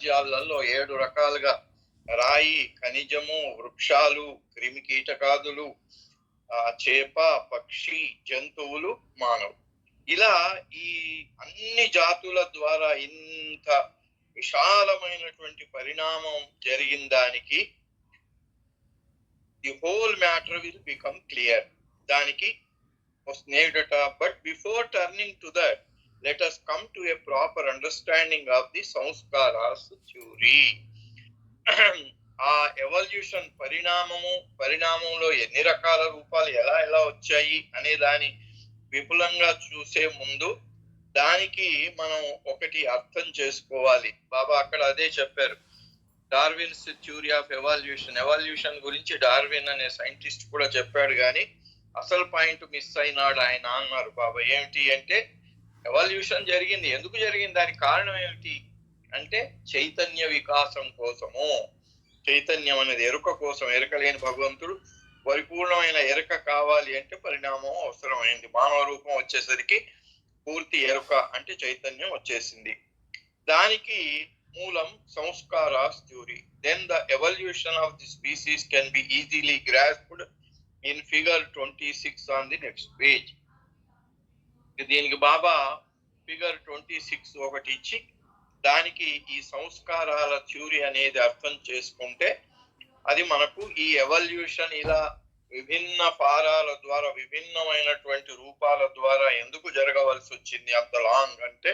రాజ్యాలలో 7 రకాలుగా రాయి, ఖనిజము, వృక్షాలు, క్రిమి కీటకాదులు, చేప, పక్షి, జంతువులు, మానవుడు, ఇలా ఈ అన్ని జాతుల ద్వారా ఇంత విశాలమైనటువంటి పరిణామం జరిగిన దానికి the whole matter will become clear. దానికి వస్తుందట. But before turning to that, let us come to a proper understanding of the sanskaras theory. ఆ ఎవల్యూషన్ పరిణామంలో ఎన్ని రకాల రూపాలు ఎలా వచ్చాయి అనే దాని విపులంగా చూసే ముందు దానికి మనం ఒకటి అర్థం చేసుకోవాలి. బాబా అక్కడ అదే చెప్పారు. డార్విన్స్ థియరీ ఆఫ్ ఎవల్యూషన్ గురించి డార్విన్ అనే సైంటిస్ట్ కూడా చెప్పాడు, కానీ అసలు పాయింట్ మిస్ అయినాడు ఆయన అన్నారు బాబా. ఏమిటి అంటే, ఎవల్యూషన్ జరిగింది, ఎందుకు జరిగింది, దానికి కారణం ఏమిటి అంటే చైతన్య వికాసం కోసము. చైతన్యం అనేది ఎరుక కోసం. ఎరుక లేని భగవంతుడు పరిపూర్ణమైన ఎరుక కావాలి అంటే పరిణామం అవసరమైంది. మానవ రూపం వచ్చేసరికి పూర్తి ఎరుక అంటే చైతన్యం వచ్చేసింది. దానికి మూలం sanskaras theory. Then the evolution of the species can be easily grasped in figure 26 on the next page. దీనికి బాబా ఫిగర్ 26 ఒకటి ఇచ్చి దానికి ఈ సంస్కారాల థియరీ అనేది అర్థం చేసుకుంటే అది మనకు ఈ ఎవల్యూషన్ ఇలా విభిన్న ఫారాల ద్వారా, విభిన్నమైనటువంటి రూపాల ద్వారా ఎందుకు జరగవలసి వచ్చింది అంత లాంగ్ అంటే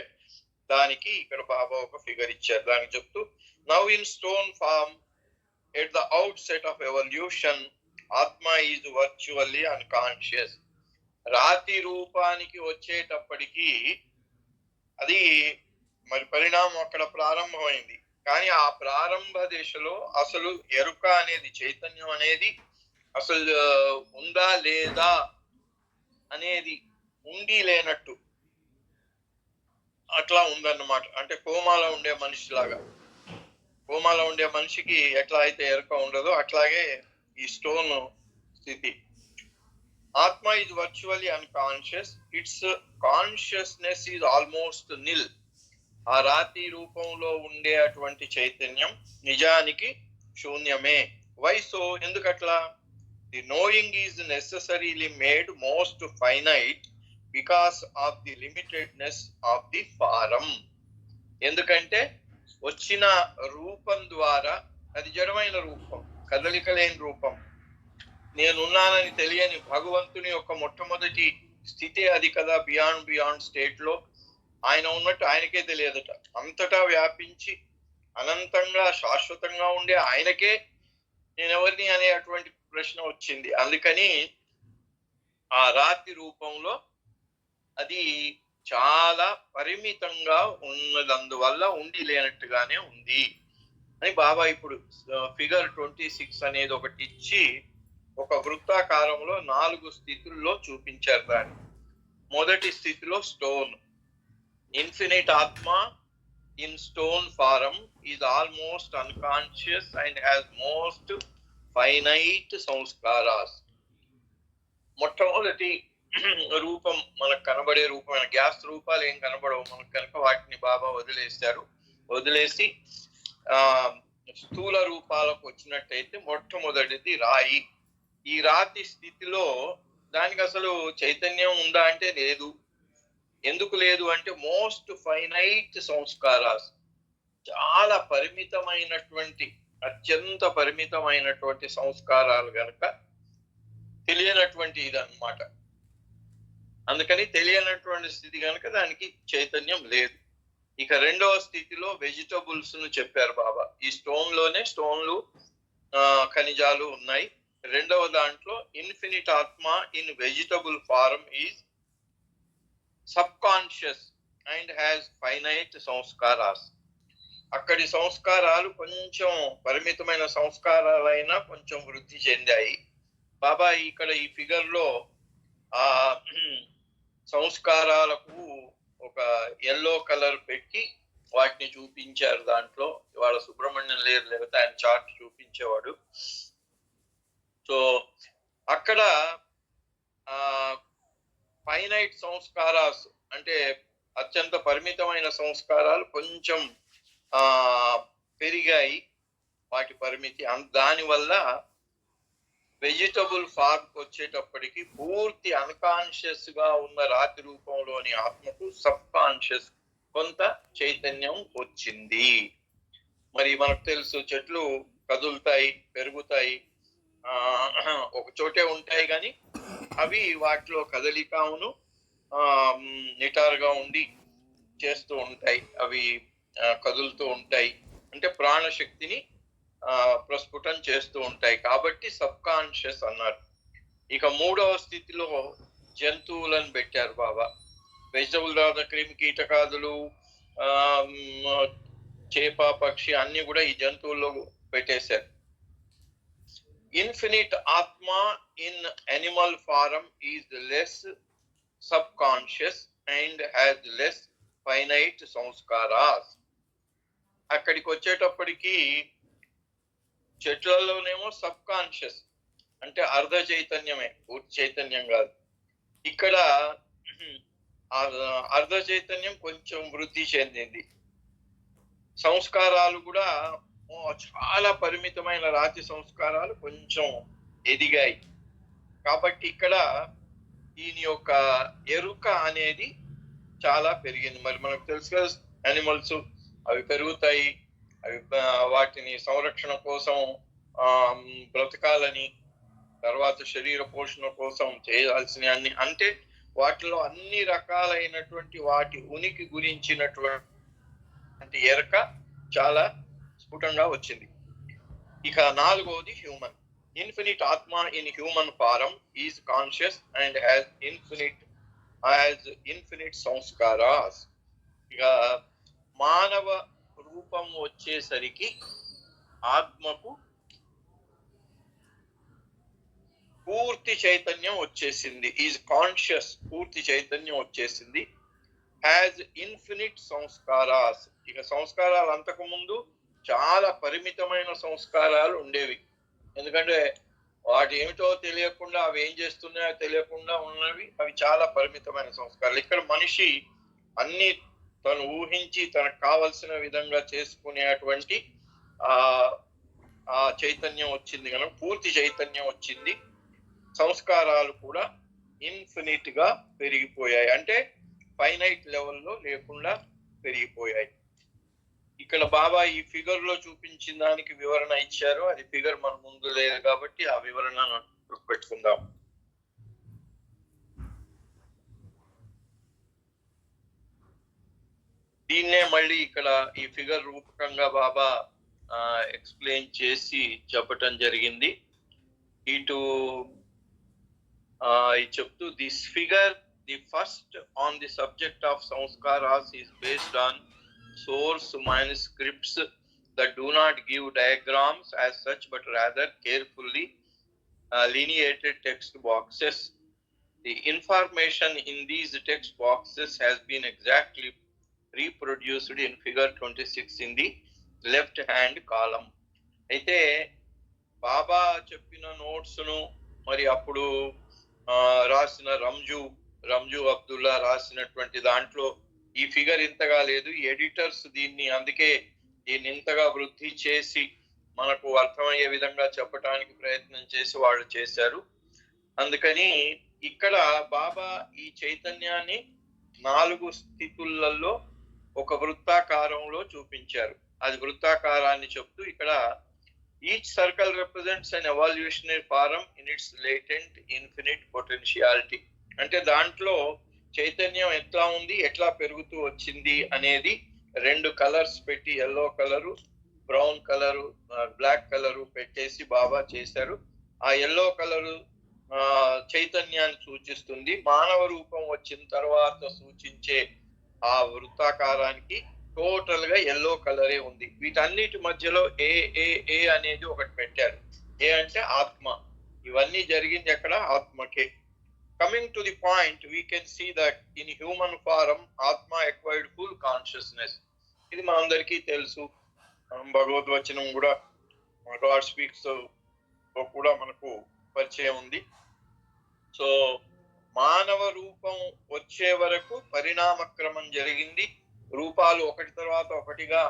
దానికి ఇక్కడ బాబా ఒక ఫిగర్ ఇచ్చారు. దానికి చెప్తూ, now in stone form at the outset of evolution atma is virtually unconscious. రాతి రూపానికి వచ్చేటప్పటికీ అది మరి పరిణామం అక్కడ ప్రారంభమైంది. కానీ ఆ ప్రారంభ దశలో అసలు ఎరుక అనేది, చైతన్యం అనేది అసలు ఉందా లేదా అనేది ఉండి లేనట్టు అట్లా ఉందన్నమాట. అంటే కోమాలో ఉండే మనిషిలాగా, కోమాలో ఉండే మనిషికి ఎట్లా అయితే ఎరుక ఉండదో అట్లాగే ఈ స్టోన్ స్థితి. ఆత్మ is virtually unconscious, it's consciousness is almost nil. ఆ రాతి రూపంలో ఉండే అటువంటి చైతన్యం నిజానికి శూన్యమే. Why so? ఎందుకట్లా? The knowing is necessarily made most finite because of the limitedness of the form. ఎందుకంటే వచ్చిన రూపం ద్వారా, అది జడమైన రూపం, కదలిక లేని రూపం, నేనున్నానని తెలియని భగవంతుని యొక్క మొట్టమొదటి స్థితి అది కదా. బియాండ్ స్టేట్ లో ఆయన ఉన్నట్టు ఆయనకే తెలియదట. అంతటా వ్యాపించి అనంతంగా శాశ్వతంగా ఉండే ఆయనకే నేనెవరిని అనే అటువంటి ప్రశ్న వచ్చింది. అందుకని ఆ రాతి రూపంలో అది చాలా పరిమితంగా ఉన్నదందువల్ల ఉండి లేనట్టుగానే ఉంది అని బాబా ఇప్పుడు ఫిగర్ 26 అనేది ఒకటి ఇచ్చి ఒక వృత్తాకారంలో 4 స్థితుల్లో చూపించారు దాన్ని. మొదటి స్థితిలో స్టోన్, ఇన్ఫినిట్ ఆత్మ in stone form is almost unconscious and has most finite sanskaras. మొట్టమొదటి రూపం మనకు కనబడే రూపమైన గ్యాస్ రూపాలు ఏం కనబడవు మనకు కనుక వాటిని బాబా వదిలేసి స్థూల రూపాలకు వచ్చినట్టయితే మొట్టమొదటిది రాయి. ఈ రాతి స్థితిలో దానికి అసలు చైతన్యం ఉందా అంటే లేదు. ఎందుకు లేదు అంటే మోస్ట్ ఫైనైట్ సంస్కారాస్, చాలా పరిమితమైనటువంటి, అత్యంత పరిమితమైనటువంటి సంస్కారాలు గనక తెలియనటువంటి ఇదన్నమాట. అందుకని తెలియనటువంటి స్థితి కనుక దానికి చైతన్యం లేదు. ఇక రెండవ స్థితిలో వెజిటబుల్స్ ను చెప్పారు బాబా. ఈ స్టోన్లు ఖనిజాలు ఉన్నాయి. రెండవ దాంట్లో infinite atma in vegetable form is subconscious and has finite sanskaras. అక్కడి సంస్కారాలు కొంచెం పరిమితమైన సంస్కారాలైనా కొంచెం వృద్ధి చెందాయి. బాబా ఇక్కడ ఈ ఫిగర్ లో ఆ సంస్కారాలకు ఒక ఎల్లో కలర్ పెట్టి వాటిని చూపించారు. దాంట్లో ఇవాళ సుబ్రహ్మణ్యం లేకపోతే ఆయన చార్ట్ చూపించేవాడు. సో అక్కడ ఫైనైట్ సంస్కారాస్ అంటే అత్యంత పరిమితమైన సంస్కారాలు కొంచెం పెరిగాయి వాటి పరిమితి. దానివల్ల వెజిటబుల్ ఫార్మ్ వచ్చేటప్పటికి పూర్తి అన్కాన్షియస్ గా ఉన్న రాతి రూపంలోని ఆత్మకు సబ్ కాన్షియస్ కొంత చైతన్యం వచ్చింది. మరి మనకు తెలుసు చెట్లు కదులుతాయి, పెరుగుతాయి, ఒక చోటే ఉంటాయి, కానీ అవి వాటిలో కదలికను నిటారుగా ఉండి చేస్తూ ఉంటాయి. అవి కదులుతూ ఉంటాయి, అంటే ప్రాణశక్తిని ప్రస్ఫుటం చేస్తూ ఉంటాయి. కాబట్టి సబ్ కాన్షియస్ అన్నారు. ఇక మూడవ స్థితిలో జంతువులను పెట్టారు బాబా. వెజిటబుల్ తర్వాత క్రిమి కీటకాదులు, చేప, పక్షి అన్ని కూడా ఈ జంతువుల్లో పెట్టేశారు. Infinite atma in animal form is less subconscious and has less finite sanskaras. అక్కడికి వచ్చేటప్పటికి చెట్లలోనేమో సబ్ కాన్షియస్ అంటే అర్ధ చైతన్యమే, పూర్తి చైతన్యం కాదు. ఇక్కడ అర్ధ చైతన్యం కొంచెం వృద్ధి చెందింది. సంస్కారాలు కూడా చాలా పరిమితమైన రాతి సంస్కారాలు కొంచెం ఎదిగాయి. కాబట్టి ఇక్కడ దీని యొక్క ఎరుక అనేది చాలా పెరిగింది. మరి మనకు తెలుసు కదా, యానిమల్స్ అవి పెరుగుతాయి, అవి వాటిని సంరక్షణ కోసం బ్రతకాలని, తర్వాత శరీర పోషణ కోసం చేయాల్సిన అన్ని, అంటే వాటిలో అన్ని రకాలైనటువంటి వాటి ఉనికి గురించినటువంటి ఎరక చాలా స్ఫుటంగా వచ్చింది. ఇక నాలుగవది human. Infinite atma in human form is conscious and has infinite sanskaras. ఇక మానవ రూపం వచ్చేసరికి ఆత్మకు పూర్తి చైతన్యం వచ్చేసింది. ఈజ్ కాన్షియస్, పూర్తి చైతన్యం వచ్చేసింది. Has infinite sanskaras. ఇక సంస్కారాలు అంతకు ముందు చాలా పరిమితమైన సంస్కారాలు ఉండేవి. ఎందుకంటే వాటి ఏమిటో తెలియకుండా, అవి ఏం చేస్తున్నాయో తెలియకుండా ఉన్నవి. అవి చాలా పరిమితమైన సంస్కారాలు. ఇక్కడ మనిషి అన్ని తను ఊహించి తనకు కావలసిన విధంగా చేసుకునేటువంటి ఆ చైతన్యం వచ్చింది కనుక పూర్తి చైతన్యం వచ్చింది. సంస్కారాలు కూడా ఇన్ఫినిట్ గా పెరిగిపోయాయి, అంటే ఫైనైట్ లెవెల్లో లేకుండా పెరిగిపోయాయి. ఇక్కడ బాబా ఈ ఫిగర్ లో చూపించిన దానికి వివరణ ఇచ్చారు. అది ఫిగర్ మన ముందు లేదు కాబట్టి ఆ వివరణ పెట్టుకుందాం. దీన్నే మళ్ళీ ఇక్కడ ఈ ఫిగర్ రూపకంగా బాబా ఎక్స్ప్లెయిన్ చేసి చెప్పటం జరిగింది. ఇటు చెప్తూ, this figure the first on the subject of sanskaras is based on source manuscripts that do not give diagrams as such but rather carefully lineated text boxes. The information in these text boxes has been exactly reproduced in figure 26 in the left hand column. అయితే బాబా చెప్పిన notes ను మరి అప్పుడు రాసిన రంజు అబ్దుల్లా రాసినటువంటి దాంట్లో ఈ figure ఇంతగా లేదు. ఎడిటర్స్ అందుకే దీన్ని ఇంతగా వృద్ధి చేసి మనకు అర్థమయ్యే విధంగా చెప్పడానికి ప్రయత్నం చేసి వాళ్ళు చేశారు. అందుకని ఇక్కడ బాబా ఈ చైతన్యాన్ని 4 స్థితులలో ఒక వృత్తాకారంలో చూపించారు. అది వృత్తాకారాన్ని చెప్తూ ఇక్కడ each circle represents an evolutionary form in its latent infinite potentiality. అంటే దాంట్లో చైతన్యం ఎట్లా ఉంది, ఎట్లా పెరుగుతూ వచ్చింది అనేది 2 కలర్స్ పెట్టి, yellow colour, brown colour, black colour పెట్టేసి బాబా చేశారు. ఆ ఎల్లో కలరు చైతన్యాన్ని సూచిస్తుంది. మానవ రూపం వచ్చిన తర్వాత సూచించే ఆ వృత్తాకారానికి టోటల్ గా ఎల్లో కలరే ఉంది. వీటన్నిటి మధ్యలో ఏ అనేది ఒకటి పెట్టారు. ఏ అంటే ఆత్మ. ఇవన్నీ జరిగింది ఎక్కడ? ఆత్మకే. Coming to the point, we can see that in human form, Atma acquired full consciousness. ఇది మనందరికీ తెలుసు. భగవద్వచనం కూడా, గాడ్ స్పీక్స్ కూడా మనకు పరిచయం ఉంది. సో మానవ రూపం వచ్చే వరకు పరిణామక్రమం జరిగింది. రూపాలు ఒకటి తర్వాత ఒకటిగా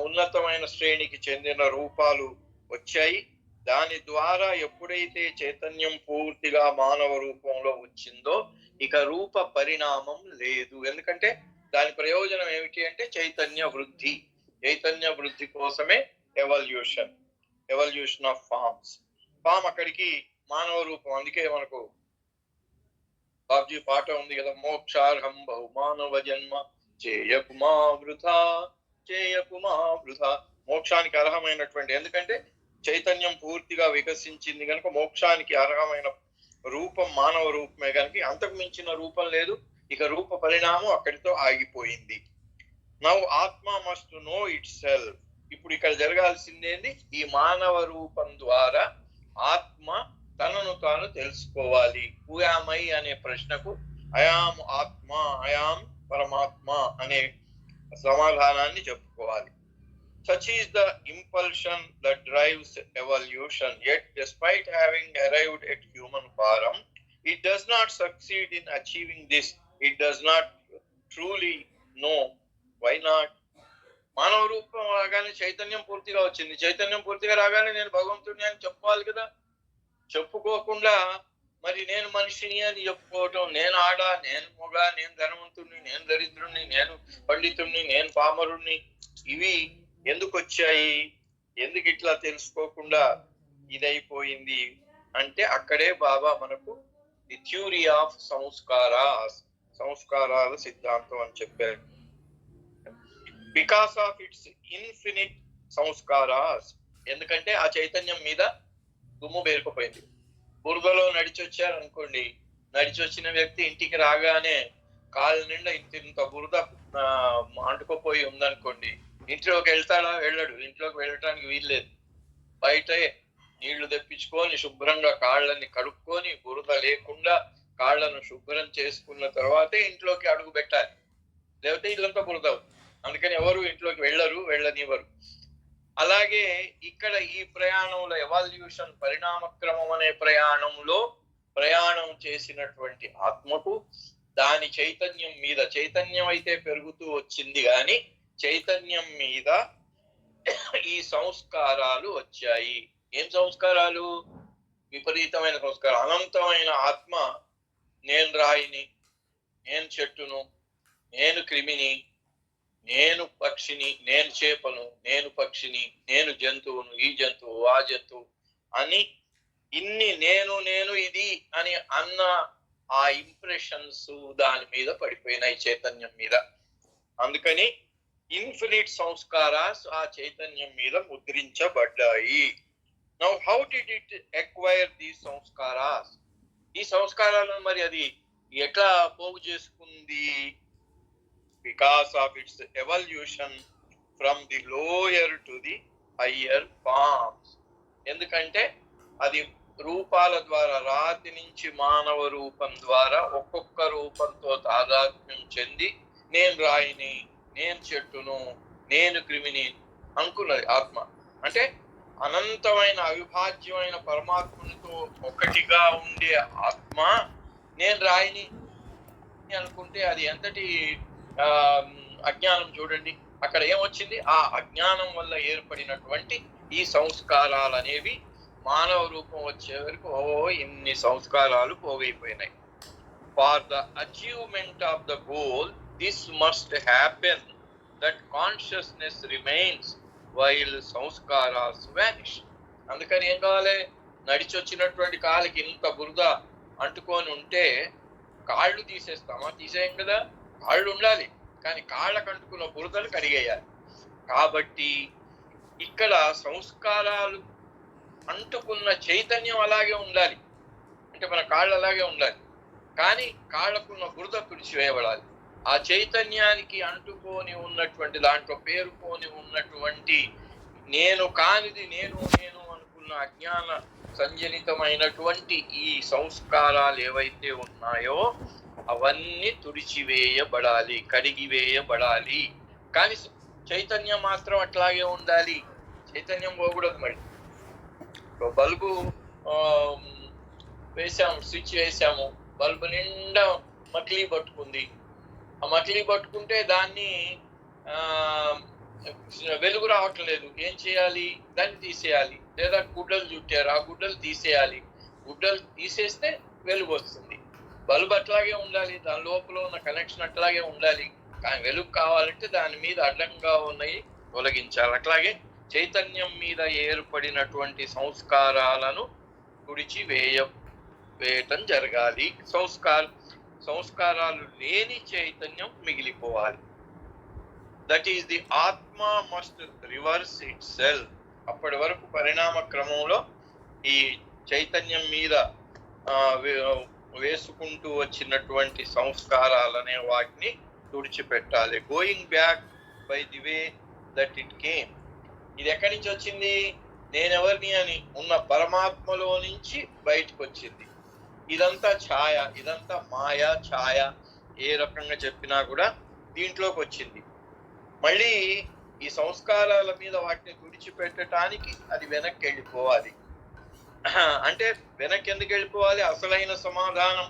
ఉన్నతమైన శ్రేణికి చెందిన రూపాలు వచ్చాయి. దాని ద్వారా ఎప్పుడైతే చైతన్యం పూర్తిగా మానవ రూపంలో వచ్చిందో ఇక రూప పరిణామం లేదు. ఎందుకంటే దాని ప్రయోజనం ఏమిటి అంటే చైతన్య వృద్ధి. చైతన్య వృద్ధి కోసమే ఎవల్యూషన్ ఆఫ్ ఫామ్ అక్కడికి మానవ రూపం. అందుకే మనకు బాబ్జీ పాట ఉంది కదా, మోక్షార్హం బహుమానవ జన్మ చేయకుమా వృథా మోక్షానికి అర్హమైనటువంటి, ఎందుకంటే చైతన్యం పూర్తిగా వికసించింది కనుక మోక్షానికి అర్హమైన రూపం మానవ రూపమే కనుక అంతకు మించిన రూపం లేదు. ఇక రూప పరిణామం అక్కడితో ఆగిపోయింది. నౌ ఆత్మ మస్ట్ నో ఇట్ సెల్ఫ్. ఇప్పుడు ఇక్కడ జరగాల్సిందేంది, ఈ మానవ రూపం ద్వారా ఆత్మ తనను తాను తెలుసుకోవాలి. హూ యామ్ ఐ అనే ప్రశ్నకు అయాం ఆత్మ, అయాం పరమాత్మ అనే సమాధానాన్ని చెప్పుకోవాలి. Such is the impulsion that drives evolution. Yet, despite having arrived at human form, it does not succeed in achieving this. It does not truly know. Why not? మానవ రూపం రాగానే చైతన్యం పూర్తిగా వచ్చింది. చైతన్యం పూర్తిగా రాగానే నేను భగవంతుడిని అని చెప్పుకోవాలి కదా. చెప్పుకోకుండా మరి నేను మనిషిని అని చెప్పుకోవటం, నేను ఆడ, నేను మొగ, నేను ధనవంతుడిని, నేను దరిద్రుణ్ణి, నేను పండితుడిని, నేను పామరుణ్ణి, ఇవి ఎందుకు వచ్చాయి? ఎందుకు ఇట్లా తెలుసుకోకుండా ఇదైపోయింది అంటే అక్కడే బాబా మనకు ది థ్యూరీ ఆఫ్ సంస్కారాల సిద్ధాంతం అని చెప్పారు. Because of it's infinite sanskaras, ఎందుకంటే ఆ చైతన్యం మీద దుమ్ము పేరుకుపోయింది. బురదలో నడిచొచ్చారనుకోండి, నడిచొచ్చిన వ్యక్తి ఇంటికి రాగానే కాళ్ళ నిండా ఇంత బురద అంటుకుపోయి ఉందనుకోండి, ఇంట్లోకి వెళ్తాడా? వెళ్ళడు. ఇంట్లోకి వెళ్ళటానికి వీల్లేదు. బయటే నీళ్లు తెప్పించుకొని శుభ్రంగా కాళ్ళని కడుక్కొని బురద లేకుండా కాళ్ళను శుభ్రం చేసుకున్న తర్వాతే ఇంట్లోకి అడుగు పెట్టాలి, లేకపోతే ఇల్లంతా బురద. అందుకని ఎవరు ఇంట్లోకి వెళ్ళనివ్వరు. అలాగే ఇక్కడ ఈ ప్రయాణంలో ఎవాల్యూషన్, పరిణామక్రమం అనే ప్రయాణం చేసినటువంటి ఆత్మకు దాని చైతన్యం మీద, చైతన్యం అయితే పెరుగుతూ వచ్చింది కానీ చైతన్యం మీద ఈ సంస్కారాలు వచ్చాయి. ఏం సంస్కారాలు? విపరీతమైన సంస్కారం. అనంతమైన ఆత్మ నేను రాయిని, నేను చెట్టును, నేను క్రిమిని, నేను పక్షిని, నేను చేపను, నేను పక్షిని, నేను జంతువును, ఈ జంతువు, ఆ జంతువు అని ఇన్ని నేను ఇది అని అన్న ఆ ఇంప్రెషన్స్ దాని మీద పడిపోయినాయి, చైతన్యం మీద. అందుకని ఇన్ఫినిట్ సంస్కారాస్ ఆ చైతన్యం మీద ముద్రించబడ్డాయి. Now how did it acquire these samskaras? ఈ సంస్కారాలను మరి అది ఎట్లా పోగు చేసుకుంది? Because of its evolution from the lower to the higher forms. ఎందుకంటే అది రూపాల ద్వారా, రాతి నుంచి మానవ రూపం ద్వారా ఒక్కొక్క రూపంతో తాదాత్మ్యం చెంది నేను రాయిని, నేను చెట్టును, నేను క్రిమిని అనుకున్నది ఆత్మ. అంటే అనంతమైన అవిభాజ్యమైన పరమాత్మతో ఒకటిగా ఉండే ఆత్మ నేను రాయిని అనుకుంటే అది ఎంతటి అజ్ఞానం చూడండి. అక్కడ ఏమొచ్చింది? ఆ అజ్ఞానం వల్ల ఏర్పడినటువంటి ఈ సంస్కారాలు అనేవి మానవ రూపం వచ్చే వరకు ఇన్ని సంస్కారాలు పోగైపోయినాయి. For the achievement of the goal this must happen that consciousness remains while samskaras vanish. అందుకని ఏం కావాలి? నడిచొచ్చినటువంటి కాలికి ఇంత బురద అంటుకొని ఉంటే కాళ్ళు తీసేస్తామా? తీసేయం కదా. కాళ్ళు ఉండాలి, కానీ కాళ్ళకు అంటుకున్న బురదలు కడిగేయాలి. కాబట్టి ఇక్కడ సంస్కారాలు అంటుకున్న చైతన్యం అలాగే ఉండాలి, అంటే మన కాళ్ళు అలాగే ఉండాలి, కానీ కాళ్ళకున్న బురద తుడిచివేయబడాలి. ఆ చైతన్యానికి అంటుకొని ఉన్నటువంటి, దాంట్లో పేరుకొని ఉన్నటువంటి నేను కానిది నేను అనుకున్న అజ్ఞాన సంజనితమైనటువంటి ఈ సంస్కారాలు ఏవైతే ఉన్నాయో అవన్నీ తుడిచివేయబడాలి, కడిగివేయబడాలి. కానీ చైతన్యం మాత్రం అట్లాగే ఉండాలి. చైతన్యం పోకూడదు. మరి బల్బు వేసాము, స్విచ్ వేసాము, బల్బు నిండా మకిలీ పట్టుకుంది. ఆ మకిలీ పట్టుకుంటే దాన్ని వెలుగు రావట్లేదు, ఏం చేయాలి? దాన్ని తీసేయాలి. లేదా గుడ్డలు చుట్టారు, ఆ గుడ్డలు తీసేయాలి. గుడ్డలు తీసేస్తే వెలుగు వస్తుంది. బల్బ్ అట్లాగే ఉండాలి, దాని లోపల ఉన్న కనెక్షన్ అట్లాగే ఉండాలి. కానీ వెలుగు కావాలంటే దాని మీద అడ్డంగా ఉన్నాయి తొలగించాలి. అట్లాగే చైతన్యం మీద ఏర్పడినటువంటి సంస్కారాలను తుడిచి వేయటం జరగాలి. సంస్కారాలు లేని చైతన్యం మిగిలిపోవాలి. దట్ ఈస్ ది ఆత్మ మస్ట్ రివర్స్ ఇట్ సెల్ఫ్. అప్పటి వరకు పరిణామ క్రమంలో ఈ చైతన్యం మీద వేసుకుంటూ వచ్చినటువంటి సంస్కారాలనే వాటిని తుడిచిపెట్టాలి. Going back by the way that it came. ఇది ఎక్కడి నుంచి వచ్చింది? నేనెవరిని అని ఉన్న పరమాత్మలో నుంచి బయటకు వచ్చింది. ఇదంతా ఛాయ, ఇదంతా మాయ ఛాయ, ఏ రకంగా చెప్పినా కూడా దీంట్లోకి వచ్చింది. మళ్ళీ ఈ సంస్కారాల మీద వాటిని తుడిచిపెట్టడానికి అది వెనక్కి వెళ్ళిపోవాలి. అంటే వెనక్కి ఎందుకు వెళ్ళిపోవాలి? అసలైన సమాధానం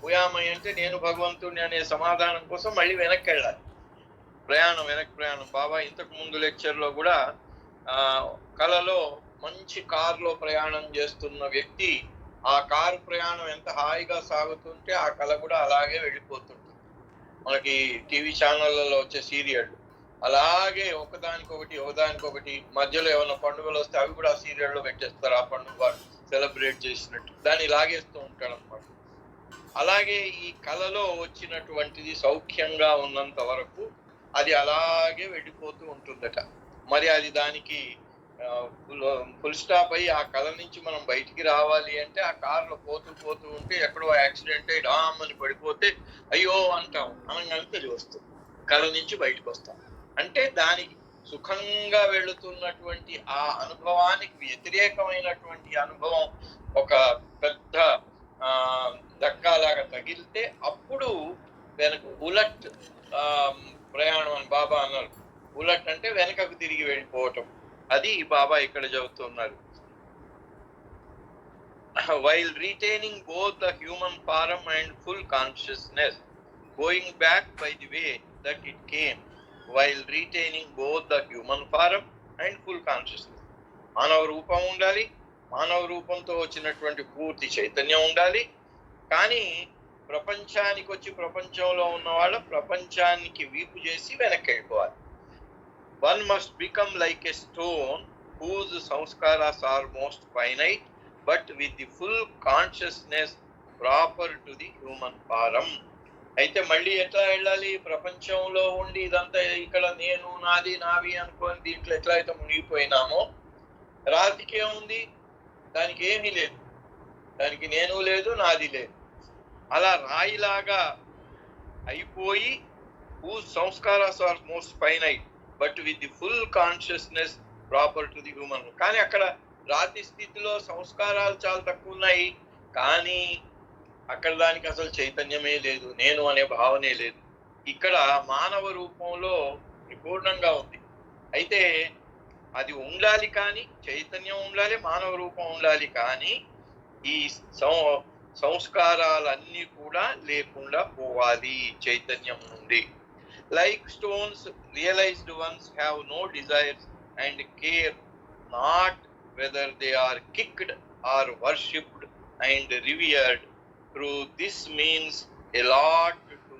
ఉయామయ్య అంటే నేను భగవంతుడిని అనే సమాధానం కోసం మళ్ళీ వెనక్కి వెళ్ళాలి. వెనక్కి ప్రయాణం. బాబా ఇంతకు ముందు లెక్చర్లో కూడా కలలో మంచి కారులో ప్రయాణం చేస్తున్న వ్యక్తి, ఆ కారు ప్రయాణం ఎంత హాయిగా సాగుతుంటే ఆ కళ కూడా అలాగే వెళ్ళిపోతుంటుంది. మనకి టీవీ ఛానళ్ళలో వచ్చే సీరియళ్ళు అలాగే ఒకదానికొకటి మధ్యలో ఏమైనా పండుగలు వస్తే అవి కూడా ఆ సీరియల్లో పెట్టేస్తారు. ఆ పండుగ సెలబ్రేట్ చేసినట్టు దాన్ని లాగేస్తూ ఉంటాడు అనమాట. అలాగే ఈ కళలో వచ్చినటువంటిది సౌఖ్యంగా ఉన్నంత వరకు అది అలాగే వెళ్ళిపోతూ ఉంటుందట. మరి అది దానికి ఫుల్ స్టాప్ అయ్యి ఆ కళ నుంచి మనం బయటికి రావాలి అంటే ఆ కారులో పోతూ ఉంటే ఎక్కడో యాక్సిడెంట్ అయ్యి డామ్ అని పడిపోతే అయ్యో అంటాం, అనగానే తెలివి వస్తుంది, కళ నుంచి బయటకు వస్తాం. అంటే దానికి సుఖంగా వెళుతున్నటువంటి ఆ అనుభవానికి వ్యతిరేకమైనటువంటి అనుభవం ఒక పెద్ద దక్కాలాగా తగిలితే అప్పుడు వెనక ఉలట్ ప్రయాణం అని బాబా అన్నారు. ఉలట్ అంటే వెనకకు తిరిగి వెళ్ళిపోవటం. అది బాబా ఇక్కడ చెబుతున్నారు. While retaining both the human form and full consciousness, going back by the way that it came, while retaining both the human form and full consciousness. మానవ రూపం ఉండాలి, మానవ రూపంతో వచ్చినటువంటి పూర్తి చైతన్యం ఉండాలి. కానీ ప్రపంచానికి వచ్చి ప్రపంచంలో ఉన్నవాళ్ళ ప్రపంచానికి వీపు చేసి వెనక్కి వెళ్ళిపోవాలి. One must become like a stone whose sanskaras are most finite, but with the full consciousness proper to the human form. అయితే మళ్ళీ ఎట్లా వెళ్ళాలి? ప్రపంచంలో ఉండి ఇదంతా ఇక్కడ నేను నాది నావి అనుకోని దీంట్లో ఎట్లా అయితే మునిగిపోయినామో, రాతికి ఏముంది? దానికి ఏమీ లేదు, దానికి నేను లేదు నాది లేదు. అలా రాయిలాగా అయిపోయి whose sanskaras are most finite but with the full consciousness proper to the human. కానీ అక్కడ రాతి స్థితిలో సంస్కారాలు చాలా తక్కువ ఉన్నాయి, కానీ అక్కడ దానికి అసలు చైతన్యమే లేదు, నేను అనే భావనే లేదు. ఇక్కడ మానవ రూపంలో పరిపూర్ణంగా ఉంది. అయితే అది ఉండాలి, కానీ చైతన్యం ఉండాలి, మానవ రూపం ఉండాలి, కానీ ఈ సంస్కారాలన్నీ కూడా లేకుండా పోవాలి చైతన్యం నుండి. Like stones, realized ones have no desires and care not whether they are kicked or worshipped and revered. Through this means a lot to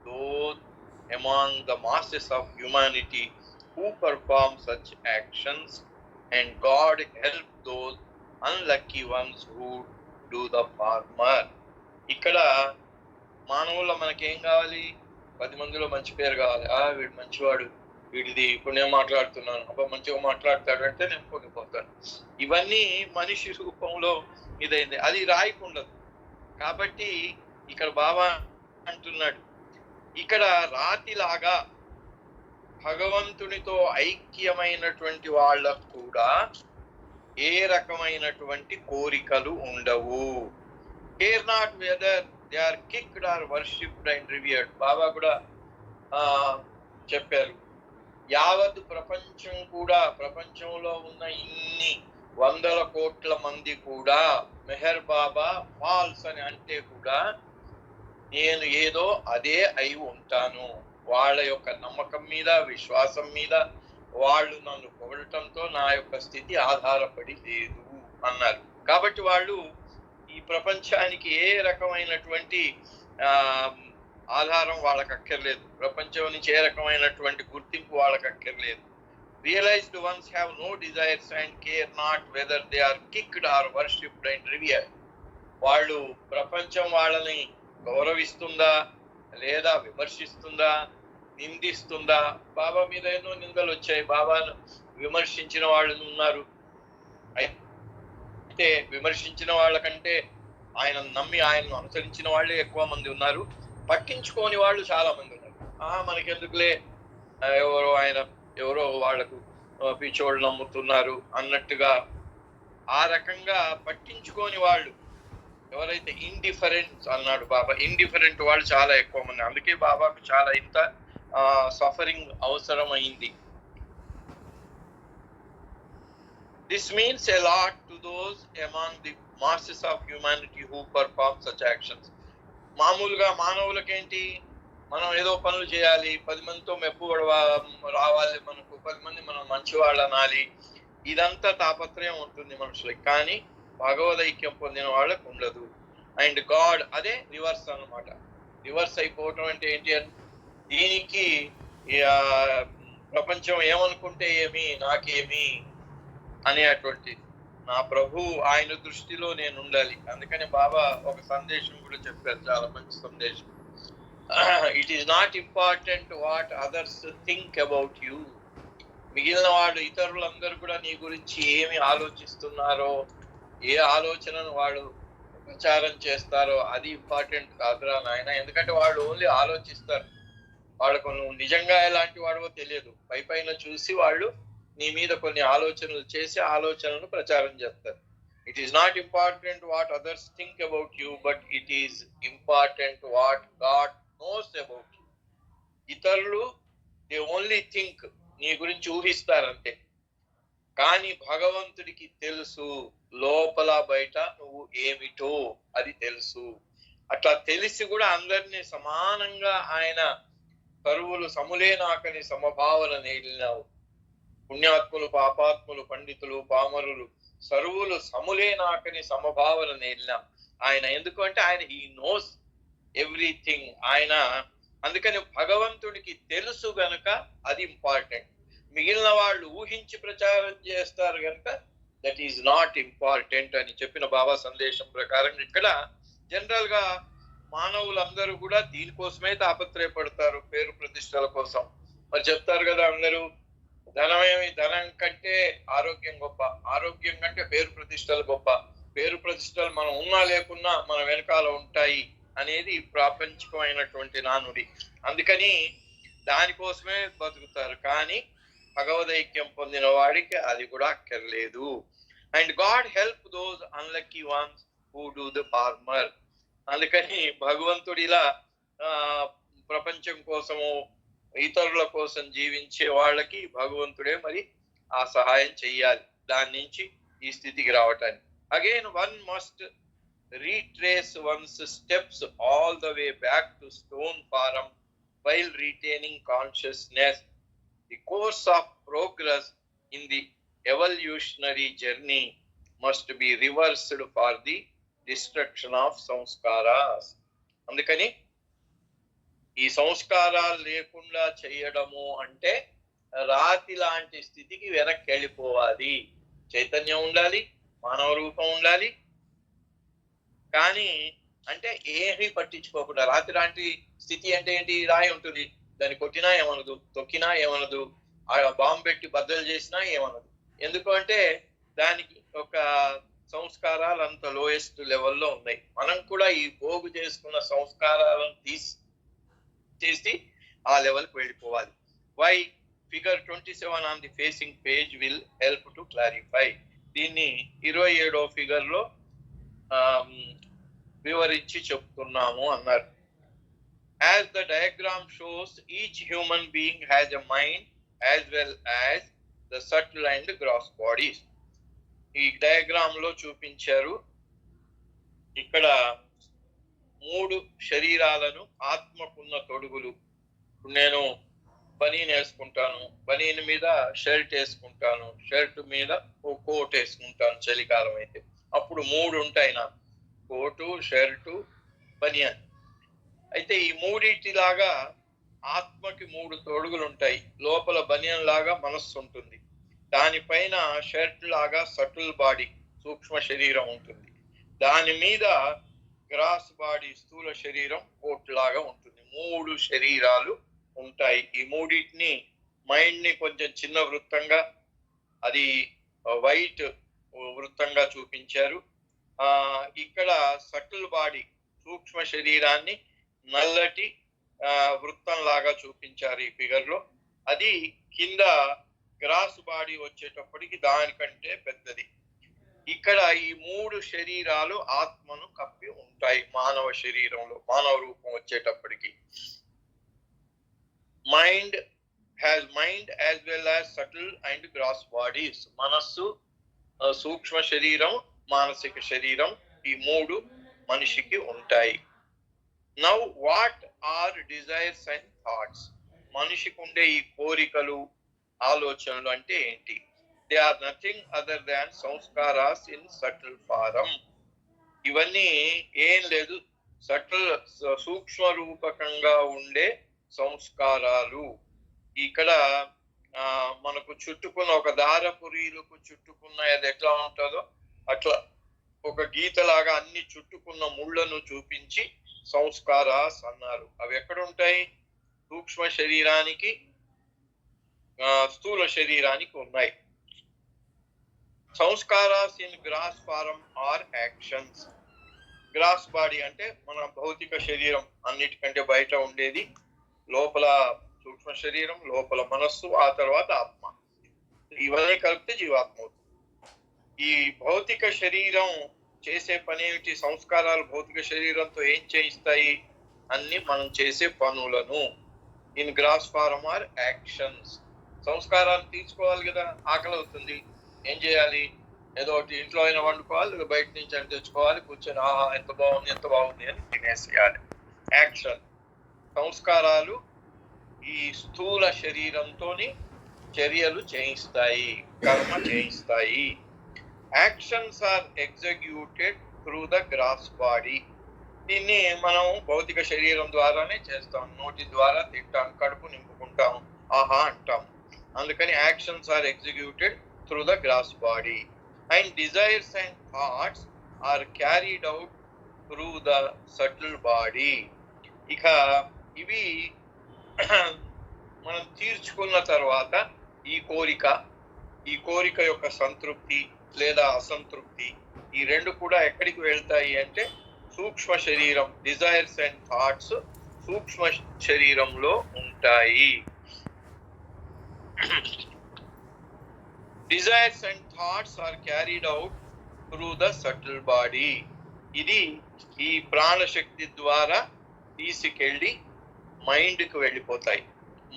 those among the masses of humanity who perform such actions, and God help those unlucky ones who do the former. ఇక్కడ మానవుల్లో మనకేం కావాలి? 10 మందిలో మంచి పేరు కావాలి. వీడు మంచివాడు, వీడిది ఇప్పుడు నేను మాట్లాడుతున్నాను, అబ్బా మంచిగా మాట్లాడతాడు అంటే నేను పొంగిపోతాను. ఇవన్నీ మనిషి రూపంలో ఇదైంది, అది రాయికుండదు. కాబట్టి ఇక్కడ బాబా అంటున్నాడు, ఇక్కడ రాతిలాగా భగవంతునితో ఐక్యమైనటువంటి వాళ్ళకు కూడా ఏ రకమైనటువంటి కోరికలు ఉండవు. Care not whether they are kicked or worshipped and revered. Baba కూడా చెప్పారు, యావత్ ప్రపంచం కూడా, ప్రపంచంలో ఉన్న ఇన్ని 100 కోట్ల మంది కూడా మెహర్ బాబా ఫాల్స్ అని అంటే కూడా నేను ఏదో అదే అయి ఉంటాను. వాళ్ళ యొక్క నమ్మకం మీద, విశ్వాసం మీద, వాళ్ళు నన్ను పొగడటంతో నా యొక్క స్థితి ఆధారపడి లేదు అన్నారు. కాబట్టి వాళ్ళు ఈ ప్రపంచానికి ఏ రకమైనటువంటి ఆధారం వాళ్ళకి అక్కర్లేదు, ప్రపంచం నుంచి ఏ రకమైనటువంటి గుర్తింపు వాళ్ళకి అక్కర్లేదు. Realized ones have no desires and care not whether they are kicked or worshipped and revered. వాళ్ళు ప్రపంచం వాళ్ళని గౌరవిస్తుందా లేదా విమర్శిస్తుందా, నిందిస్తుందా? బాబా మీద ఎన్నో నిందలు వచ్చాయి, బాబాను విమర్శించిన వాళ్ళు ఉన్నారు. అయితే విమర్శించిన వాళ్ళకంటే ఆయన నమ్మి ఆయనను అనుసరించిన వాళ్ళే ఎక్కువ మంది ఉన్నారు, పట్టించుకోని వాళ్ళు చాలా మంది ఉన్నారు. మనకెందుకులే, ఎవరో వాళ్లకు పిచ్చోళ్ళు నమ్ముతున్నారు అన్నట్టుగా ఆ రకంగా పట్టించుకోని వాళ్ళు ఎవరైతే ఇండిఫరెంట్ అన్నాడు బాబా, ఇండిఫరెంట్ వాళ్ళు చాలా ఎక్కువ మంది. అందుకే బాబాకు చాలా ఇంత సఫరింగ్ అవసరమైంది. This means a lot to those among the masses of humanity who perform such actions. మామూలుగా మానవులకేంటి, మనం ఏదో పనులు చేయాలి, 10 మందితో మెప్పు రావాలి, మనకు 10 మంది మనం మంచివాళ్ళు అనాలి, ఇదంతా తాపత్రయం ఉంటుంది మనుషులకి. కానీ భగవద్ ఐక్యం పొందిన వాళ్ళకు ఉండదు. అండ్ గాడ్ అదే రివర్స్ అన్నమాట. రివర్స్ అయిపోవటం అంటే ఏంటి అని, దీనికి ప్రపంచం ఏమనుకుంటే ఏమి, నాకేమి అనేటువంటి నా ప్రభు ఆయన దృష్టిలో నేను ఉండాలి. అందుకని బాబా ఒక సందేశం కూడా చెప్పారు, చాలా మంచి సందేశం. It is not important what others think about you. మిగిలిన వాళ్ళు ఇతరులందరూ కూడా నీ గురించి ఏమి ఆలోచిస్తున్నారో, ఏ ఆలోచనను వాళ్ళు ప్రచారం చేస్తారో అది ఇంపార్టెంట్ కాదురా నాయన. ఎందుకంటే వాళ్ళు ఓన్లీ ఆలోచిస్తారు, వాళ్ళకు నువ్వు నిజంగా ఎలాంటి వాడవో తెలియదు. పైన చూసి వాళ్ళు నీ మీద కొన్ని ఆలోచనలు చేసి ఆలోచనలు ప్రచారం చేస్తారు. It is not important what others think about you, but it is important what God knows about you. ఇతరులు దే ఓన్లీ థింక్, నీ గురించి ఊహిస్తారంతే. కానీ భగవంతుడికి తెలుసు, లోపల బయట నువ్వు ఏమిటో అది తెలుసు. అట్లా తెలిసి కూడా అందరినీ సమానంగా ఆయన కరువులు సములేనాకని సమభావన నేలినావు. పుణ్యాత్ములు, పాపాత్ములు, పండితులు, పామరులు సరువులు సములేనాకని సమభావన నేలినాం ఆయన. ఎందుకంటే ఆయన ఈ నోస్ ఎవ్రీథింగ్ ఆయన. అందుకని భగవంతుడికి తెలుసు గనుక అది ఇంపార్టెంట్. మిగిలిన వాళ్ళు ఊహించి ప్రచారం చేస్తారు కనుక దట్ ఈజ్ నాట్ ఇంపార్టెంట్ అని చెప్పిన బాబా సందేశం ప్రకారం ఇక్కడ జనరల్ గా మానవులందరూ కూడా దీనికోసమే తాపత్రయపడతారు, పేరు ప్రతిష్టల కోసం. మరి చెప్తారు కదా అందరూ, ధనం కంటే ఆరోగ్యం గొప్ప, ఆరోగ్యం కంటే పేరు ప్రతిష్టలు గొప్ప, పేరు ప్రతిష్టలు మనం ఉన్నా లేకున్నా మన వెనకాల ఉంటాయి అనేది ప్రాపంచికమైనటువంటి నానుడి. అందుకని దానికోసమే బతుకుతారు. కానీ భగవదైక్యం పొందిన వాడికి అది కూడా అక్కర్లేదు. And god help those unlucky ones who do the former. అందుకని భగవంతుడు ఇలా ప్రపంచం కోసము ఇతరుల కోసం జీవించే వాళ్ళకి భగవంతుడే మరి ఆ సహాయం చెయ్యాలి దాని నుంచి ఈ స్థితికి రావటానికి. Again one must retrace one's steps all the way back to stone forum while retaining consciousness. The course of progress in the evolutionary journey must be reversed for the destruction of samskaras. అందుకని ఈ సంస్కారాలు లేకుండా చేయడము అంటే రాతి లాంటి స్థితికి వెనక్కి వెళ్ళిపోవాలి. చైతన్యం ఉండాలి, మానవ రూపం ఉండాలి, కానీ అంటే ఏమీ పట్టించుకోకుండా. రాతి లాంటి స్థితి అంటే ఏంటి, రాయి ఉంటుంది, దాన్ని కొట్టినా ఏమనదు, తొక్కినా ఏమనదు, బాంబు పెట్టి బద్దలు చేసినా ఏమనదు. ఎందుకు అంటే దానికి ఒక సంస్కారాలు అంత లోయెస్ట్ లెవెల్లో ఉన్నాయి. మనం కూడా ఈ పోగు చేసుకున్న సంస్కారాలను తీసి ఆ లెవెల్కి వెళ్ళిపోవాలి. Why figure 27 on the facing page will help to clarify. దీన్ని 27వ ఫిగర్ లో వివరించి చెప్తున్నాము అన్నారు. As the diagram shows, each human being has a mind as well as the subtle and gross bodies. ఈ డయాగ్రామ్ లో చూపించారు. ఇక్కడ 3 శరీరాలను, ఆత్మకున్న తొడుగులు. నేను బనీన్ వేసుకుంటాను, బనీన్ మీద షర్ట్ వేసుకుంటాను, షర్ట్ మీద ఓ కోట్ వేసుకుంటాను చలికాలం అయితే. అప్పుడు 3 ఉంటాయి నాకు, కోటు, షర్టు, బనియన్. అయితే ఈ మూడిటిలాగా ఆత్మకి 3 తొడుగులు ఉంటాయి. లోపల బనియన్ లాగా మనస్సు ఉంటుంది, దానిపైన షర్ట్ లాగా సటిల్ బాడీ సూక్ష్మ శరీరం ఉంటుంది, దాని మీద గ్రాస్ బాడీ స్థూల శరీరం కోట్ లాగా ఉంటుంది. 3 శరీరాలు ఉంటాయి. ఈ మూడింటిని మైండ్ ని కొంచెం చిన్న వృత్తంగా, అది వైట్ వృత్తంగా చూపించారు. ఇక్కడ సటిల్ బాడీ సూక్ష్మ శరీరాన్ని నల్లటి వృత్తం లాగా చూపించారు ఈ ఫిగర్ లో. అది కింద గ్రాస్ బాడీ వచ్చేటప్పటికి దానికంటే పెద్దది. ఇక్కడ ఈ 3 శరీరాలు ఆత్మను కప్పి ఉంటాయి మానవ శరీరంలో. మానవ రూపం వచ్చేటప్పటికి mind as well as subtle and gross bodies. మనస్సు, సూక్ష్మ శరీరం, మానసిక శరీరం, ఈ 3 మనిషికి ఉంటాయి. Now what are desires and thoughts? మనిషికి ఉండే ఈ కోరికలు, ఆలోచనలు అంటే ఏంటి? They are nothing other than sanskaras in subtle form. ఇవన్నీ ఏం లేదు, సటిల్ సూక్ష్మ రూపకంగా ఉండే సంస్కారాలు. ఇక్కడ మనకు చుట్టుకున్న ఒక దారపురీలకు చుట్టుకున్న అది ఎట్లా ఉంటుందో అట్లా ఒక గీతలాగా అన్ని చుట్టుకున్న ముళ్ళను చూపించి సంస్కారాస్ అన్నారు. అవి ఎక్కడుంటాయి? సూక్ష్మ శరీరానికి, స్థూల శరీరానికి ఉన్నాయి. Sanskaras in gross form are actions. Gross body అంటే మన భౌతిక శరీరం అన్నిటికంటే బయట ఉండేది, లోపల సూక్ష్మ శరీరం, లోపల మనస్సు, ఆ తర్వాత ఆత్మ. ఇవన్నీ కలిపితే జీవాత్మ అవుతుంది. ఈ భౌతిక శరీరం చేసే పని ఏమిటి? సంస్కారాలు భౌతిక శరీరంతో ఏం చేయిస్తాయి? అన్ని మనం చేసే పనులను. In gross form are actions. సంస్కారాలు తీర్చుకోవాలి కదా, ఆకలి అవుతుంది, ఏం చేయాలి? ఏదో ఒకటి ఇంట్లో అయినా వండుకోవాలి, బయట నుంచి అని తెచ్చుకోవాలి, కూర్చొని ఆహా ఎంత బాగుంది ఎంత బాగుంది అని తినేసేయాలి. యాక్షన్. సంస్కారాలు ఈ స్థూల శరీరంతో చర్యలు చేయిస్తాయి, కర్మ చేయిస్తాయి. Actions are executed through the gross body. దీన్ని మనం భౌతిక శరీరం ద్వారానే చేస్తాం. నోటి ద్వారా తింటాం, కడుపు నింపుకుంటాం, ఆహా అంటాం. అందుకని actions are executed through the gross body. And desires and thoughts are carried out through the subtle body. ఇక ఇవి మనం తీర్చుకున్న తర్వాత ఈ కోరిక యొక్క సంతృప్తి లేదా అసంతృప్తి, ఈ రెండు కూడా ఎక్కడికి వెళ్తాయి అంటే సూక్ష్మ శరీరం. డిజైర్స్ అండ్ థాట్స్ సూక్ష్మ శరీరంలో ఉంటాయి. Desires and thoughts are carried out through the subtle body. ఇది ఈ ప్రాణశక్తి ద్వారా తీసుకెళ్ళి మైండ్కి వెళ్ళిపోతాయి,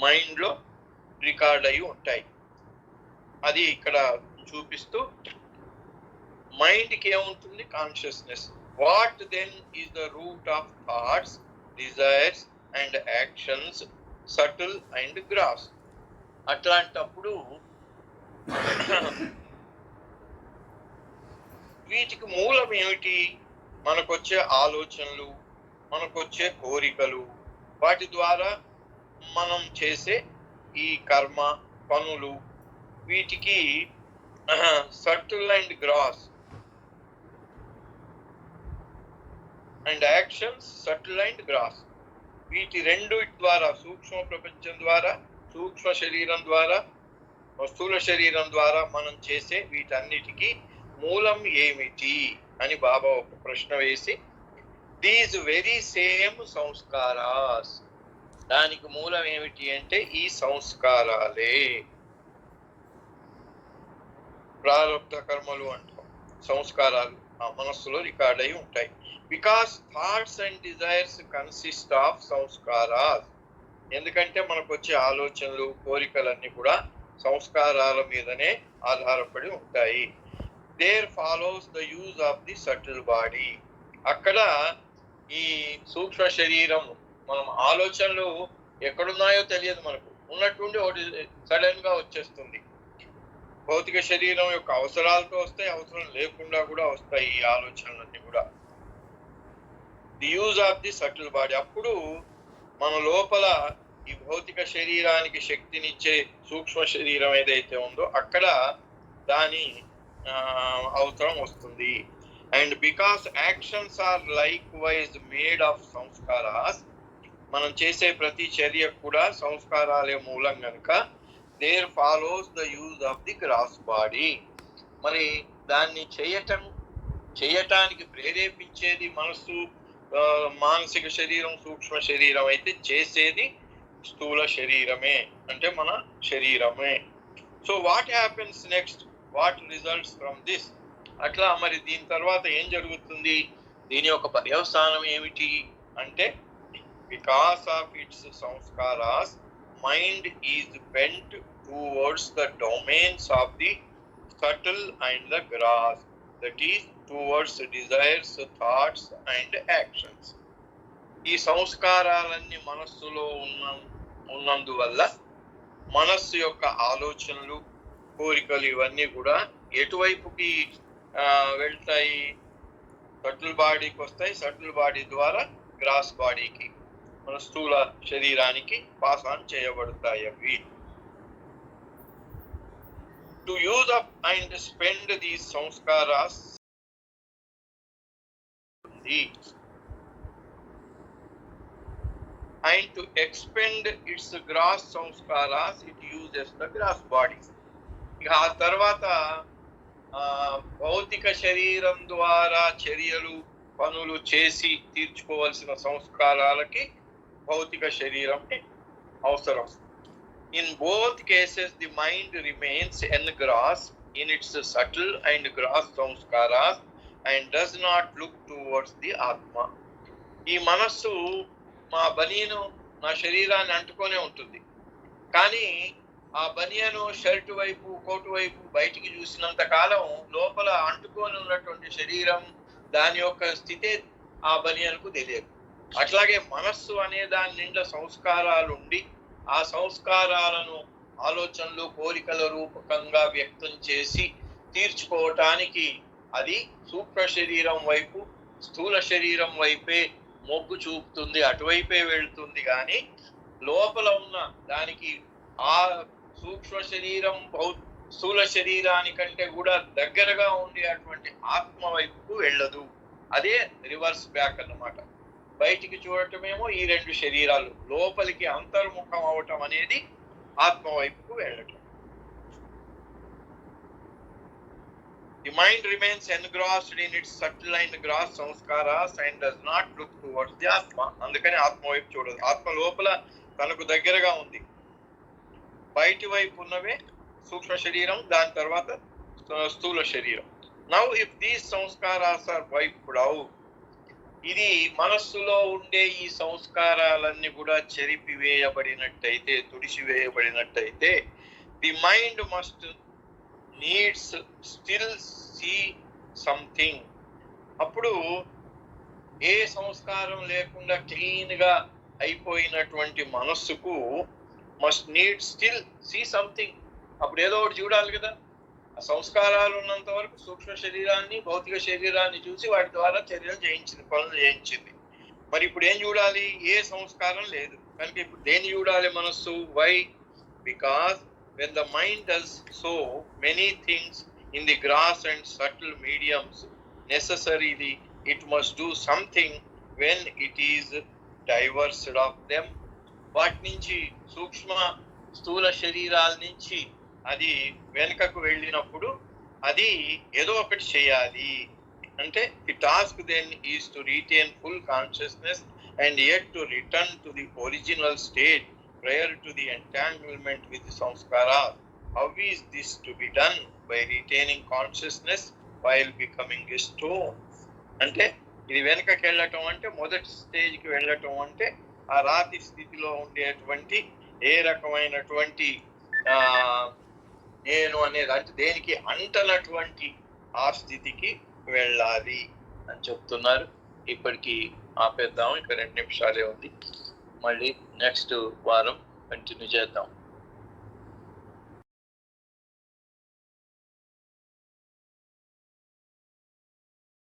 మైండ్లో రికార్డ్ అయి ఉంటాయి. అది ఇక్కడ చూపిస్తూ మైండ్కి ఏముంటుంది? Consciousness. What then is the root of thoughts, desires and actions, subtle and gross? అట్లాంటప్పుడు వీటికి మూలం ఏమిటి? మనకొచ్చే ఆలోచనలు, మనకొచ్చే కోరికలు, వాటి ద్వారా మనం చేసే ఈ కర్మ పనులు, వీటికి subtle and gross and actions, subtle and gross, వీటి రెండు ద్వారా సూక్ష్మ ప్రపంచం ద్వారా, సూక్ష్మ శరీరం ద్వారా, స్థూల శరీరం ద్వారా మనం చేసే వీటన్నిటికీ మూలం ఏమిటి అని బాబా ఒక ప్రశ్న వేసి, దీస్ వెరీ సేమ్ సంస్కారాస్, దానికి మూలం ఏమిటి అంటే ఈ సంస్కారాలే. ప్రారబ్ధ కర్మలు అంటాం, సంస్కారాలు ఆ మనస్సులో రికార్డ్ అయి ఉంటాయి. Because thoughts and desires consist of sanskaras. ఎందుకంటే మనకు వచ్చే ఆలోచనలు, కోరికలన్నీ కూడా సంస్కారాల మీదనే ఆధారపడి ఉంటాయి. There follows the use of the subtle body. అక్కడ ఈ సూక్ష్మ శరీరం, మనం ఆలోచనలు ఎక్కడున్నాయో తెలియదు మనకు, ఉన్నట్టుండి ఒకటి సడన్ గా వచ్చేస్తుంది. భౌతిక శరీరం యొక్క అవసరాలతో వస్తాయి, అవసరం లేకుండా కూడా వస్తాయి ఈ ఆలోచనలన్నీ కూడా. The use of the subtle body. అప్పుడు మన లోపల ఈ భౌతిక శరీరానికి శక్తినిచ్చే సూక్ష్మ శరీరం ఏదైతే ఉందో అక్కడ దాని అవసరం వస్తుంది. And because actions are likewise made of sanskaras, మనం చేసే ప్రతి చర్య కూడా సంస్కారాలే మూలం కనుక there follows the use of the gross body. మరి దాన్ని చేయటానికి ప్రేరేపించేది మనస్సు, మానసిక శరీరం, సూక్ష్మ శరీరం అయితే చేసేది స్థూల శరీరమే, అంటే మన శరీరమే. So what happens next, what results from this? అట్లా మరి దీని తర్వాత ఏం జరుగుతుంది, దీని యొక్క పర్యవసానం ఏమిటి అంటే, because of its sanskaras mind is bent towards the domains of the subtle and the gross, that is towards desires, thoughts and actions. ఈ సంస్కారాలన్నీ మనస్సులో ఉన్నందువల్ల మనస్సు యొక్క ఆలోచనలు, కోరికలు ఇవన్నీ కూడా ఎటువైపుకి వెళ్తాయి? సటిల్ బాడీకి వస్తాయి. సటిల్ బాడీ ద్వారా గ్రాస్ బాడీకి, మన స్థూల శరీరానికి పాస్ ఆన్ చేయబడతాయి అవి. To use up and spend these sanskaras and to expend its gross sanskaras, it uses the gross body. ఇక ఆ తర్వాత భౌతిక శరీరం ద్వారా చర్యలు, పనులు చేసి తీర్చుకోవాల్సిన సంస్కారాలకి భౌతిక శరీరం అవసరం. In both cases the mind remains engrossed in its subtle and gross sanskaras and does not look towards the atma. ఈ మనస్సు మా బనీను, నా శరీరాన్ని అంటుకొనే ఉంటుంది, కానీ ఆ బనియను షర్ట్ వైపు, కోటు వైపు బయటికి చూసినంత కాలం లోపల అంటుకొని ఉన్నటువంటి శరీరం, దాని యొక్క స్థితే ఆ బనియన్కు తెలియదు. అట్లాగే మనస్సు అనే దాని నిండా సంస్కారాలు ఉండి ఆ సంస్కారాలను ఆలోచనలు, కోరికల రూపకంగా వ్యక్తం చేసి తీర్చుకోవటానికి అది సూక్ష్మ శరీరం వైపు, స్థూల శరీరం వైపే మొగ్గు చూపుతుంది, అటువైపే వెళ్తుంది. కానీ లోపల ఉన్న దానికి ఆ సూక్ష్మ శరీరం స్థూల శరీరానికంటే కూడా దగ్గరగా ఉండే అటువంటి ఆత్మ వైపుకు వెళ్ళదు. అదే రివర్స్ బ్యాక్ అన్నమాట. బయటికి చూడటమేమో ఈ రెండు శరీరాలు, లోపలికి అంతర్ముఖం అవటం అనేది ఆత్మ వైపుకు వెళ్ళటం. The mind remains engrossed in its subtle and gross sanskaras and does not look towards the atma. అందుకని ఆత్మ వైపు చూడదు. ఆత్మ లోపల తనకు దగ్గరగా ఉంది, బయటి వైపు ఉన్నవే సూక్ష్మ శరీరం, దాని తర్వాత స్థూల శరీరం. Now if these sanskaras are wiped out, ఇది మనస్సులో ఉండే ఈ సంస్కారాలన్నీ కూడా చెరిపివేయబడినట్టయితే, తుడిచివేయబడినట్టయితే, the mind must needs still see something. అప్పుడు ఏ సంస్కారం లేకుండా క్లీన్ గా అయిపోయినటువంటి మనస్సుకు must need still see something. అప్పుడు ఏదో ఒకటి చూడాలి కదా. ఆ సంస్కారాలు ఉన్నంత వరకు సూక్ష్మ శరీరాన్ని, భౌతిక శరీరాన్ని చూసి వాటి ద్వారా చర్యలు చేయించింది, పనులు చేయించింది. మరి ఇప్పుడు ఏం చూడాలి? ఏ సంస్కారం లేదు కనుక ఇప్పుడు దేన్ని చూడాలి మనస్సు? Why? Because when the mind does so many things in the gross and subtle mediums, necessarily it must do something when it is diversed of them. వాటి నుంచి సూక్ష్మ స్థూల శరీరాల నుంచి అది వెనుకకు వెళ్ళినప్పుడు అది ఏదో ఒకటి చేయాలి. అంటే the task then is to retain full consciousness and yet to return to the original state prior to the entanglement with the samskara. How is this to be done? By retaining consciousness while becoming a stone. అంటే ఇది వెనకకి వెళ్ళటం అంటే, మొదటి స్టేజ్కి వెళ్ళటం అంటే ఆ రాతి స్థితిలో ఉండేటువంటి ఏ రకమైనటువంటి నేను అనేది, అంటే దేనికి అంటనటువంటి ఆ స్థితికి వెళ్ళాలి అని చెప్తున్నారు. ఇప్పటికి ఆపేద్దాం, ఇక 2 నిమిషాలే ఉంది. మళ్ళీ నెక్స్ట్ వారం కంటిన్యూ చేద్దాం.